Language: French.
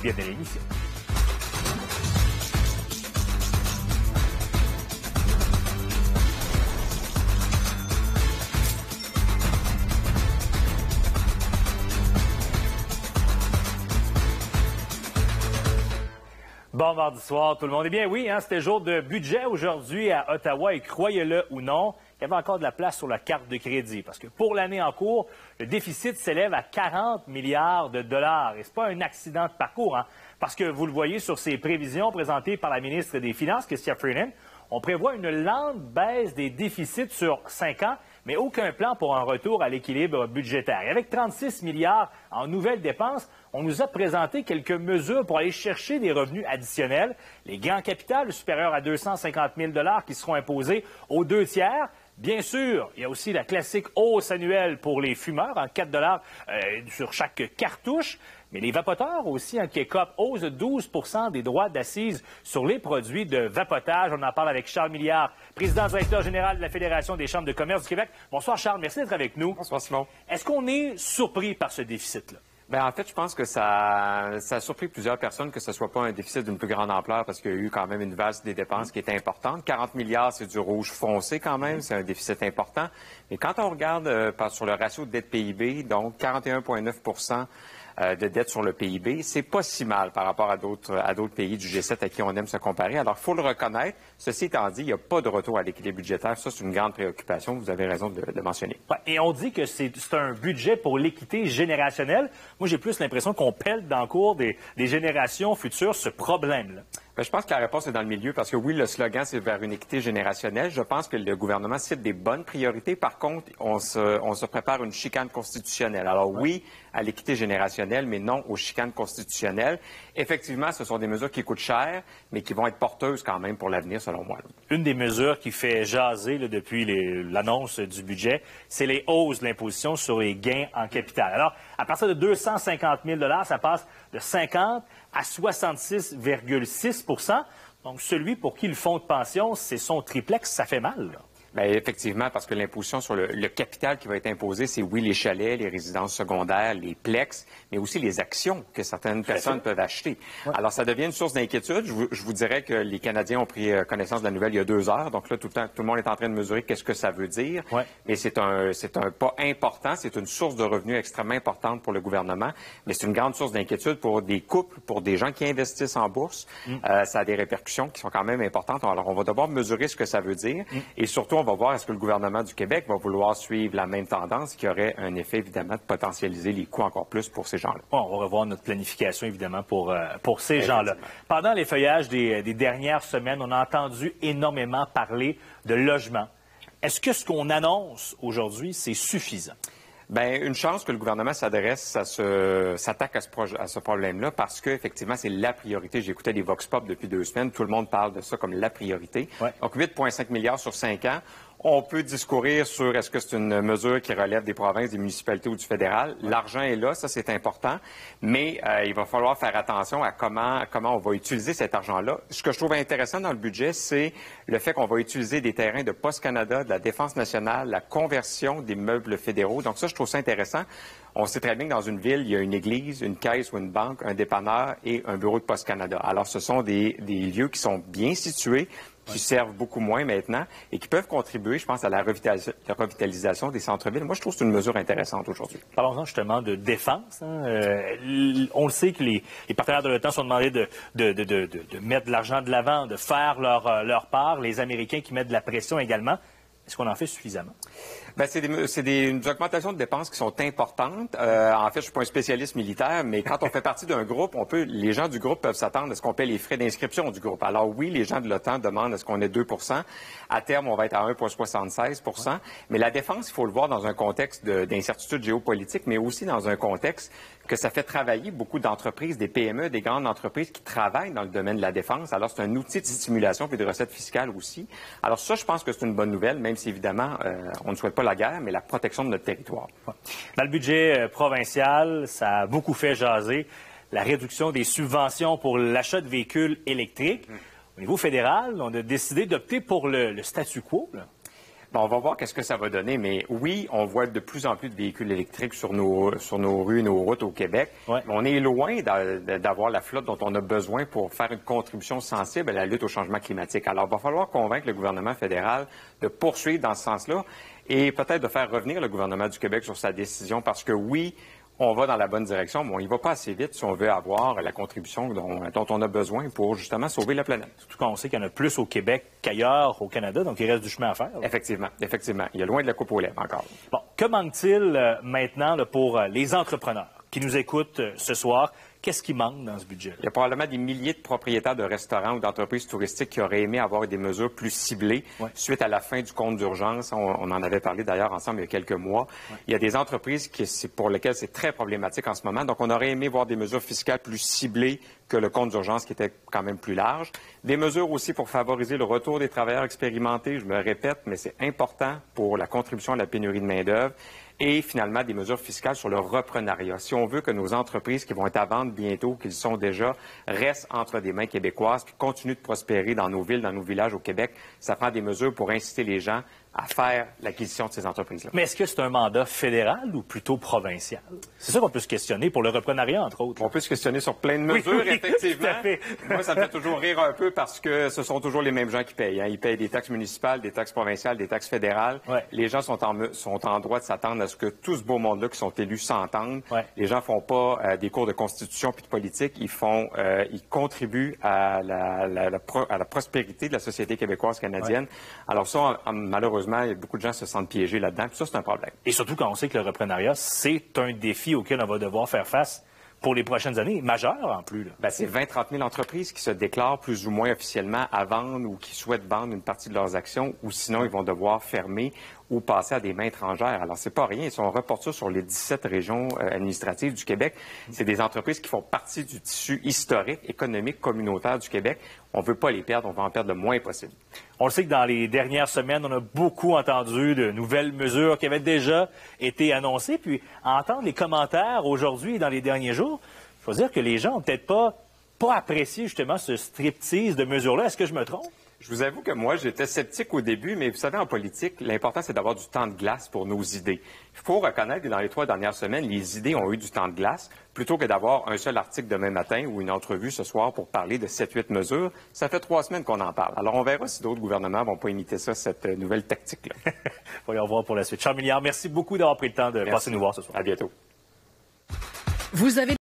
Bienvenue à l'émission. Bon mardi soir, tout le monde. Eh bien oui, c'était jour de budget aujourd'hui à Ottawa et croyez-le ou non, il y avait encore de la place sur la carte de crédit parce que pour l'année en cours, le déficit s'élève à 40 milliards de dollars. Et ce n'est pas un accident de parcours, parce que vous le voyez sur ces prévisions présentées par la ministre des Finances, Chrystia Freeland, on prévoit une lente baisse des déficits sur 5 ans, mais aucun plan pour un retour à l'équilibre budgétaire. Et avec 36 milliards en nouvelles dépenses, on nous a présenté quelques mesures pour aller chercher des revenus additionnels. Les gains en capital supérieurs à 250 000 $ qui seront imposés aux 2 tiers. Bien sûr, il y a aussi la classique hausse annuelle pour les fumeurs, 4 $ sur chaque cartouche. Mais les vapoteurs aussi, qui écopent hausse de 12 % des droits d'assises sur les produits de vapotage. On en parle avec Charles Milliard, président-directeur général de la Fédération des chambres de commerce du Québec. Bonsoir Charles, merci d'être avec nous. Bonsoir Simon. Est-ce qu'on est surpris par ce déficit-là? Bien, en fait, je pense que ça a surpris plusieurs personnes que ce ne soit pas un déficit d'une plus grande ampleur parce qu'il y a eu quand même une valse des dépenses qui était importante. 40 milliards, c'est du rouge foncé quand même, c'est un déficit important. Mais quand on regarde sur le ratio de dette PIB, donc 41,9 % de dette sur le PIB, c'est pas si mal par rapport à d'autres pays du G7 à qui on aime se comparer. Alors, il faut le reconnaître. Ceci étant dit, il n'y a pas de retour à l'équilibre budgétaire. Ça, c'est une grande préoccupation. Vous avez raison de le mentionner. Ouais, et on dit que c'est un budget pour l'équité générationnelle. Moi, j'ai plus l'impression qu'on pèle dans le cours des générations futures ce problème-là. Bien, je pense que la réponse est dans le milieu parce que oui, le slogan, c'est vers une équité générationnelle. Je pense que le gouvernement cite des bonnes priorités. Par contre, on se prépare une chicane constitutionnelle. Alors oui, à l'équité générationnelle, mais non aux chicanes constitutionnelles. Effectivement, ce sont des mesures qui coûtent cher, mais qui vont être porteuses quand même pour l'avenir, selon moi. Une des mesures qui fait jaser depuis l'annonce du budget, c'est les hausses de l'imposition sur les gains en capital. Alors, à partir de 250 000 $, ça passe de 50 à 66,6 %. Donc, celui pour qui le fonds de pension, c'est son triplex, ça fait mal, là. Bien, effectivement, parce que l'imposition sur le capital qui va être imposé, c'est oui les chalets, les résidences secondaires, les plex, mais aussi les actions que certaines personnes peuvent acheter. Ouais. Alors, ça devient une source d'inquiétude. Je vous dirais que les Canadiens ont pris connaissance de la nouvelle il y a 2 heures. Donc là, tout le monde est en train de mesurer qu'est-ce que ça veut dire. Ouais. Mais c'est un pas important. C'est une source de revenus extrêmement importante pour le gouvernement. Mais c'est une grande source d'inquiétude pour des couples, pour des gens qui investissent en bourse. Ça a des répercussions qui sont quand même importantes. Alors, on va devoir mesurer ce que ça veut dire. Et surtout, on va voir est-ce que le gouvernement du Québec va vouloir suivre la même tendance qui aurait un effet, évidemment, de potentialiser les coûts encore plus pour ces gens-là. Bon, on va revoir notre planification, évidemment, pour ces gens-là. Pendant les feuillages des dernières semaines, on a entendu énormément parler de logement. Est-ce que ce qu'on annonce aujourd'hui, c'est suffisant? Bien, une chance que le gouvernement s'attaque à ce problème-là parce qu'effectivement, c'est la priorité. J'écoutais des Vox Pop depuis 2 semaines. Tout le monde parle de ça comme la priorité. Ouais. Donc, 8,5 milliards sur 5 ans. On peut discourir sur est-ce que c'est une mesure qui relève des provinces, des municipalités ou du fédéral. Ouais. L'argent est là, ça c'est important, mais il va falloir faire attention à comment on va utiliser cet argent-là. Ce que je trouve intéressant dans le budget, c'est le fait qu'on va utiliser des terrains de Poste Canada, de la Défense nationale, la conversion des meubles fédéraux. Donc ça, je trouve ça intéressant. On sait très bien que dans une ville, il y a une église, une caisse ou une banque, un dépanneur et un bureau de Poste Canada. Alors, ce sont des lieux qui sont bien situés, qui servent beaucoup moins maintenant et qui peuvent contribuer, je pense, à la revitalisation des centres-villes. Moi, je trouve que c'est une mesure intéressante aujourd'hui. Parlons-en justement de défense. On le sait que les partenaires de l'OTAN sont demandés de mettre de l'argent de l'avant, de faire leur part. Les Américains qui mettent de la pression également. Est-ce qu'on en fait suffisamment? Bien, c'est des augmentations de dépenses qui sont importantes. En fait, je suis pas un spécialiste militaire, mais quand on fait partie d'un groupe, les gens du groupe peuvent s'attendre à ce qu'on paie les frais d'inscription du groupe. Alors oui, les gens de l'OTAN demandent à ce qu'on ait 2 %. À terme, on va être à 1,76 %. Ouais. Mais la défense, il faut le voir dans un contexte d'incertitude géopolitique, mais aussi dans un contexte que ça fait travailler beaucoup d'entreprises, des PME, des grandes entreprises qui travaillent dans le domaine de la défense. Alors, c'est un outil de stimulation puis de recettes fiscales aussi. Alors ça, je pense que c'est une bonne nouvelle, même si, évidemment, on ne souhaite pas la guerre, mais la protection de notre territoire. Dans le budget provincial, ça a beaucoup fait jaser la réduction des subventions pour l'achat de véhicules électriques. Au niveau fédéral, on a décidé d'opter pour le statu quo, là. Bon, on va voir qu'est-ce que ça va donner, mais oui, on voit de plus en plus de véhicules électriques sur nos rues, nos routes au Québec. Ouais. On est loin d'avoir la flotte dont on a besoin pour faire une contribution sensible à la lutte au changement climatique. Alors, il va falloir convaincre le gouvernement fédéral de poursuivre dans ce sens-là et peut-être de faire revenir le gouvernement du Québec sur sa décision parce que oui, on va dans la bonne direction, mais on y va pas assez vite si on veut avoir la contribution dont on a besoin pour justement sauver la planète. Surtout qu'on sait qu'il y en a plus au Québec qu'ailleurs au Canada, donc il reste du chemin à faire. Là. Effectivement. Il y a loin de la coupe aux lèvres encore. Bon, que manque-t-il maintenant là, pour les entrepreneurs qui nous écoutent ce soir? Qu'est-ce qui manque dans ce budget? Il y a probablement des milliers de propriétaires de restaurants ou d'entreprises touristiques qui auraient aimé avoir des mesures plus ciblées suite à la fin du compte d'urgence. On en avait parlé d'ailleurs ensemble il y a quelques mois. Il y a des entreprises pour lesquelles c'est très problématique en ce moment. Donc, on aurait aimé voir des mesures fiscales plus ciblées que le compte d'urgence qui était quand même plus large. Des mesures aussi pour favoriser le retour des travailleurs expérimentés. Je me répète, mais c'est important pour la contribution à la pénurie de main-d'œuvre. Et finalement, des mesures fiscales sur le reprenariat. Si on veut que nos entreprises qui vont être à vendre bientôt, qu'ils sont déjà, restent entre des mains québécoises, puis continuent de prospérer dans nos villes, dans nos villages au Québec, ça prend des mesures pour inciter les gens à faire l'acquisition de ces entreprises-là. Mais est-ce que c'est un mandat fédéral ou plutôt provincial? C'est ça qu'on peut se questionner pour le reprenariat, entre autres. On peut se questionner sur plein de mesures, oui, effectivement. Tout à fait. Moi, ça me fait toujours rire un peu parce que ce sont toujours les mêmes gens qui payent. Hein. Ils payent des taxes municipales, des taxes provinciales, des taxes fédérales. Ouais. Les gens sont en droit de s'attendre à ce que tout ce beau monde-là qui sont élus s'entendent. Ouais. Les gens font pas des cours de constitution puis de politique. Ils contribuent à la prospérité de la société québécoise-canadienne. Ouais. Alors ça, malheureusement, beaucoup de gens se sentent piégés là-dedans. Puis ça, c'est un problème. Et surtout quand on sait que le reprenariat, c'est un défi auquel on va devoir faire face pour les prochaines années, majeur en plus. Bien, c'est 20-30 000 entreprises qui se déclarent plus ou moins officiellement à vendre ou qui souhaitent vendre une partie de leurs actions ou sinon ils vont devoir fermer ou passer à des mains étrangères. Alors, c'est pas rien. Si on reporte ça sur les 17 régions administratives du Québec, c'est des entreprises qui font partie du tissu historique, économique, communautaire du Québec. On veut pas les perdre, on va en perdre le moins possible. On le sait que dans les dernières semaines, on a beaucoup entendu de nouvelles mesures qui avaient déjà été annoncées. Puis, à entendre les commentaires aujourd'hui et dans les derniers jours, il faut dire que les gens n'ont peut-être pas apprécié justement ce striptease de mesures-là. Est-ce que je me trompe? Je vous avoue que moi, j'étais sceptique au début, mais vous savez, en politique, l'important, c'est d'avoir du temps de glace pour nos idées. Il faut reconnaître que dans les 3 dernières semaines, les idées ont eu du temps de glace, plutôt que d'avoir un seul article demain matin ou une entrevue ce soir pour parler de 7-8 mesures. Ça fait 3 semaines qu'on en parle. Alors, on verra si d'autres gouvernements vont pas imiter ça, cette nouvelle tactique-là. Voyons voir pour la suite. Charles Milliard, merci beaucoup d'avoir pris le temps de passer nous voir ce soir. À bientôt. Vous avez